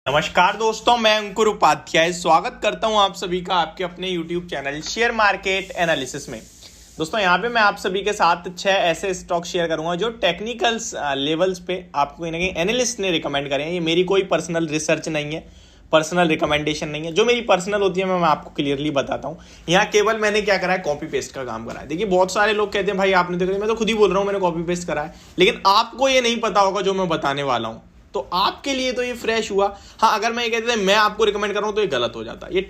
नमस्कार दोस्तों, मैं अंकुर उपाध्याय स्वागत करता हूं आप सभी का आपके अपने YouTube channel share market analysis में। दोस्तों यहां पे मैं आप सभी के साथ 6 ऐसे स्टॉक शेयर करूंगा जो टेक्निकल्स लेवल्स पे आपको कहीं ना कहीं एनालिस्ट ने रिकमेंड करे हैं। ये मेरी कोई पर्सनल रिसर्च नहीं है, पर्सनल रिकमेंडेशन नहीं है। जो मेरी पर्सनल होती है मैं आपको क्लियरली बताता हूँ। यहाँ केवल मैंने क्या करा है, कॉपी पेस्ट का काम करा है। देखिए बहुत सारे लोग कहते हैं भाई आपने तो करी, मैं तो खुद ही बोल रहा हूँ मैंने कॉपी पेस्ट करा है, लेकिन आपको ये नहीं पता होगा जो मैं बताने वाला हूँ। तो आपके लिए तो ये फ्रेश हुआ। हाँ, अगर मैं ये कहते थे मैं आपको रिकमेंड कर रहा हूं तो ये गलत हो जाता। ये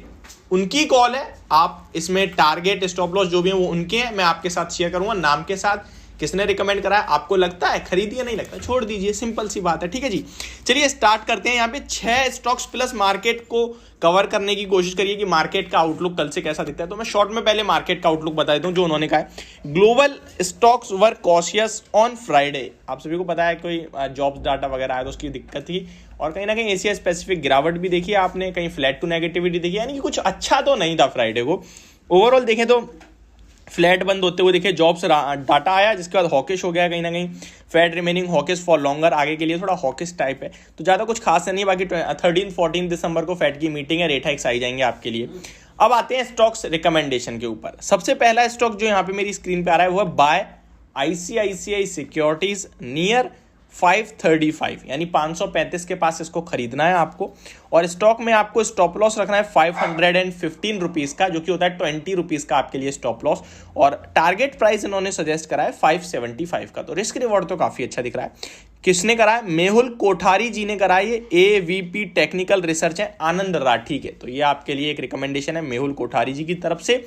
उनकी कॉल है। आप इसमें टारगेट स्टॉप लॉस जो भी है वो उनके हैं। मैं आपके साथ शेयर करूंगा नाम के साथ, किसने रिकमेंड करा है। आपको लगता है खरीदिए, नहीं लगता छोड़ दीजिए, सिंपल सी बात है। ठीक है जी, चलिए स्टार्ट करते हैं। यहाँ पे 6 स्टॉक्स प्लस मार्केट को कवर करने की कोशिश करिए कि मार्केट का आउटलुक कल से कैसा दिखता है। तो मैं शॉर्ट में पहले मार्केट का आउटलुक बता देता हूं जो उन्होंने कहा है। Global stocks were cautious on Friday. आप सभी को पता है कोई जॉब्स डाटा वगैरह आया तो उसकी दिक्कत थी, और कहीं ना कहीं एशिया स्पेसिफिक गिरावट भी देखी आपने, कहीं फ्लैट टू नेगेटिविटी देखी, यानी कि कुछ अच्छा तो नहीं था फ्राइडे को। ओवरऑल देखें तो फ्लैट बंद होते हुए देखे, जॉब्स डाटा आया जिसके बाद हॉकिश हो गया कहीं ना कहीं। Fed remaining hawkish for longer, आगे के लिए थोड़ा हॉकिश टाइप है, तो ज़्यादा कुछ खास नहीं। बाकी 13-14 दिसंबर को फेड की मीटिंग है, रेट हाइक्स आई जाएंगे आपके लिए। अब आते हैं स्टॉक्स रिकमेंडेशन के ऊपर। सबसे पहला स्टॉक जो यहाँ पे मेरी स्क्रीन पे आ रहा है वो है बाय ICICI सिक्योरिटीज नियर 535, यानी 535 के पास इसको खरीदना है आपको। और स्टॉक में आपको स्टॉप लॉस रखना है 515 रुपीज़ का, जो कि होता है 20 रुपीज़ का आपके लिए स्टॉप लॉस। और टारगेट प्राइस इन्होंने सजेस्ट करा है 575 का। तो रिस्क रिवॉर्ड तो काफ़ी अच्छा दिख रहा है। किसने करा है? मेहुल कोठारी जी ने करा है। ये AVP टेक्निकल रिसर्च है आनंद राठी के। तो ये आपके लिए एक रिकमेंडेशन है मेहुल कोठारी जी की तरफ से।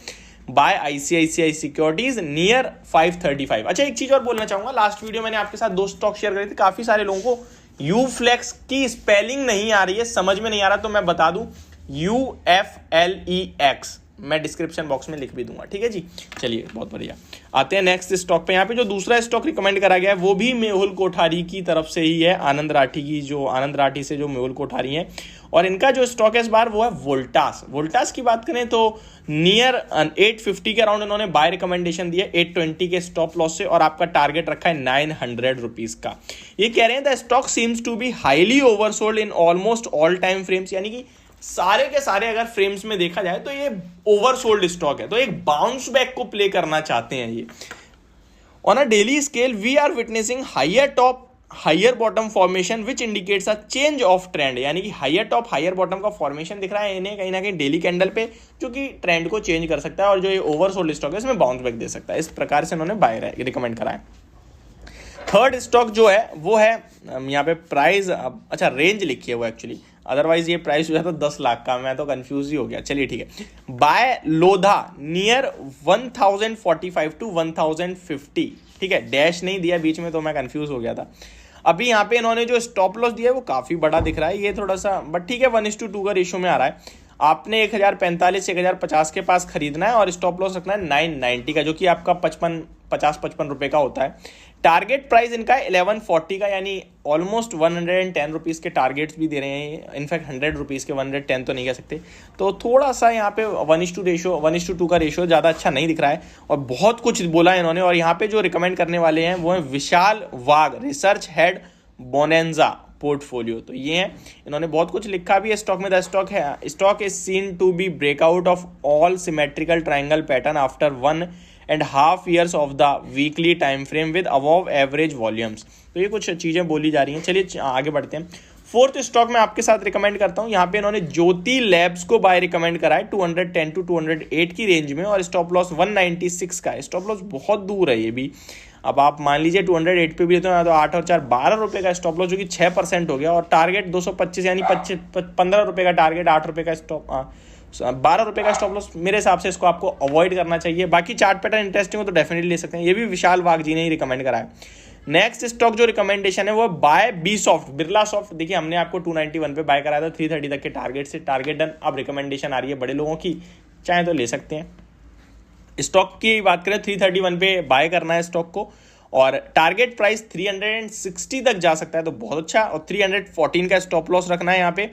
Buy ICICI securities near 535। अच्छा, एक चीज और बोलना चाहूंगा। लास्ट वीडियो मैंने आपके साथ 2 स्टॉक शेयर करे थे। काफी सारे लोगों को यूफ्लेक्स की स्पेलिंग नहीं आ रही है, समझ में नहीं आ रहा, तो मैं बता दूं UFLEX, मैं डिस्क्रिप्शन बॉक्स में लिख भी दूंगा। ठीक है जी, चलिए बहुत बढ़िया। आते हैं नेक्स्ट स्टॉक पे। यहाँ पे जो दूसरा स्टॉक रिकमेंड करा गया है वो भी मेहुल कोठारी की तरफ से ही है, आनंद राठी की, जो आनंद राठी से जो मेहुल कोठारी है। और इनका जो स्टॉक है इस बार वो है वोल्टास। वोल्टास की बात करें तो नियर 850 के अराउंड इन्होंने बाय रिकमेंडेशन दिया 820 के स्टॉप लॉस से, और आपका टारगेट रखा है 900 रुपीज का। ये कह रहे हैं the stock seems to be highly oversold in almost all time frames, यानी कि सारे के सारे अगर फ्रेम्स में देखा जाए तो ये ओवरसोल्ड स्टॉक है। तो एक बाउंस बैक को प्ले करना चाहते हैं ये। On a daily scale we are witnessing higher top higher bottom formation which indicates a change of trend, यानी कि हायर टॉप हायर बॉटम का फॉर्मेशन दिख रहा है इन्हें कहीं ना कहीं डेली कैंडल पे, जो कि ट्रेंड को चेंज कर सकता है। और जो ये ओवरसोल्ड स्टॉक है इसमें बाउंस बैक दे सकता है। इस प्रकार से इन्होंने बाय रिकमेंड करा है। थर्ड स्टॉक जो है वो है यहाँ पे प्राइस, अच्छा रेंज लिखी है वो एक्चुअली, अदरवाइज ये प्राइस जो है तो 10 लाख का, मैं तो कंफ्यूज ही हो गया। चलिए ठीक है, बाय लोधा नियर 1045 to 1050। ठीक है, डैश नहीं दिया बीच में तो मैं कंफ्यूज हो गया था। अभी यहाँ पे इन्होंने जो स्टॉप लॉस दिया है वो काफी बड़ा दिख रहा है, ये थोड़ा सा, बट ठीक है 1:2 का रेशियो में आ रहा है। आपने 1045 1050 के पास खरीदना है और स्टॉप लॉस रखना है 990 का, जो कि आपका 55 रुपए का होता है। टारगेट प्राइस इनका है 1140 का, यानी ऑलमोस्ट 110 रुपीज़ के टारगेट्स भी दे रहे हैं। इनफैक्ट 100 रुपीज़ के 110 तो नहीं कह सकते। तो थोड़ा सा यहाँ पे 1:2 का रेशियो ज़्यादा अच्छा नहीं दिख रहा है, और बहुत कुछ बोला इन्होंने। और यहाँ पे जो रिकमेंड करने वाले हैं वो है विशाल वाघ, रिसर्च हेड बोनेंजा पोर्टफोलियो। तो ये है, इन्होंने बहुत कुछ लिखा भी है स्टॉक में। The stock is seen to be breakout of all symmetrical triangle pattern after 1.5 years of the weekly time frame with above average volumes. तो ये कुछ चीजें बोली जा रही हैं। चलिए आगे बढ़ते हैं। फोर्थ स्टॉक मैं आपके साथ रिकमेंड करता हूं। यहाँ पे इन्होंने ज्योति लैब्स को बाय रिकमेंड करा है 210 to 208 की रेंज में, और स्टॉप लॉस 196 का है। स्टॉप लॉस बहुत दूर है ये भी। अब आप मान लीजिए 208 पे भी लेते हो तो 8 और 4 12 रुपए का स्टॉप लॉस, जो कि 6% हो गया। और टारगेट 225, यानी 15 रुपए का टारगेट, 8 रुपए का स्टॉप 12 रुपए का स्टॉप लॉस। मेरे हिसाब से इसको आपको अवॉइड करना चाहिए। बाकी चार्ट पैटर्न इंटरेस्टिंग हो तो डेफिनेटली ले सकते हैं। ये भी विशाल वाघ जी ने ही रिकमेंड करा है। नेक्स्ट स्टॉक जो रिकमेंडेशन है वो buy B soft, Birla soft. देखिए हमने आपको 291 पे बाय कराया था 330 तक के टारगेट से, टारगेट डन। अब रिकमेंडेशन आ रही है बड़े लोगों की, चाहे तो ले सकते हैं। स्टॉक की बात करें 331 पे बाय करना है स्टॉक को, और टारगेट प्राइस 360 तक जा सकता है, तो बहुत अच्छा। और 314 का स्टॉप लॉस रखना है यहाँ पे।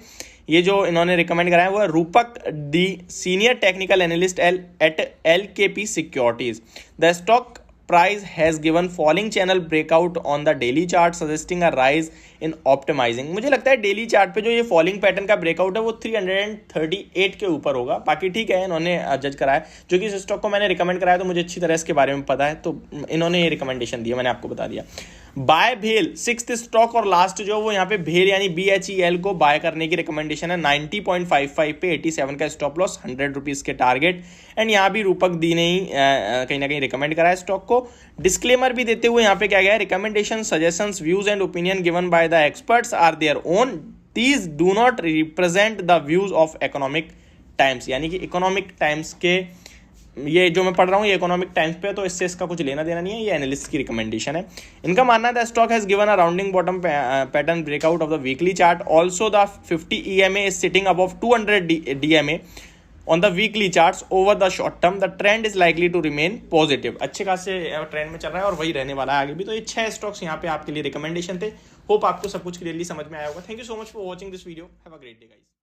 ये जो इन्होंने रिकमेंड कराया है वो है रूपक D, senior technical analyst eight LKP securities. The stock price has given falling channel breakout on the daily chart suggesting a rise in optimizing। मुझे लगता है डेली चार्ट पे जो ये फॉलिंग पैटर्न का ब्रेकआउट है वो 338 के ऊपर होगा। बाकी ठीक है, इन्होंने जज कराया, जो कि इस स्टॉक को मैंने रिकमेंड कराया तो मुझे अच्छी तरह इसके बारे में पता है, तो इन्होंने ये रिकमेंडेशन दिया, मैंने आपको बता दिया। बाय भेल 6th स्टॉक और लास्ट जो वो यहाँ पे भेल यानी BHEL को बाय करने की रिकमेंडेशन है 90.55 पे, 87 का स्टॉप लॉस, 100 रुपीज के टारगेट। एंड यहाँ भी रूपक दी ने कहीं ना कहीं रिकमेंड करा है स्टॉक को। डिस्क्लेमर भी देते हुए यहाँ पे क्या गया है, recommendation suggestions views and opinion given by the experts are their own, these do not represent the views of Economic Times. यानी कि इकोनॉमिक टाइम्स के ये जो मैं पढ़ रहा हूँ ये इकोनॉमिक टाइम्स पे, तो इससे इसका कुछ लेना देना नहीं है, ये एनालिस्ट की रिकमेंडेशन है। इनका मानना है the stock has given a rounding bottom pattern breakout of the weekly chart, also the 50 EMA is sitting above 200 DMA on the weekly charts over the short term, the trend is likely to remain positive. अच्छे खासे trend में चल रहा है और वही रहने वाला है आगे भी। तो ये 6 स्टॉक्स यहाँ पे आपके लिए रिकमेंडेशन थे। होप आपको सब कुछ क्लियरली समझ में आया होगा। Thank you so much for watching this video, have a great day guys.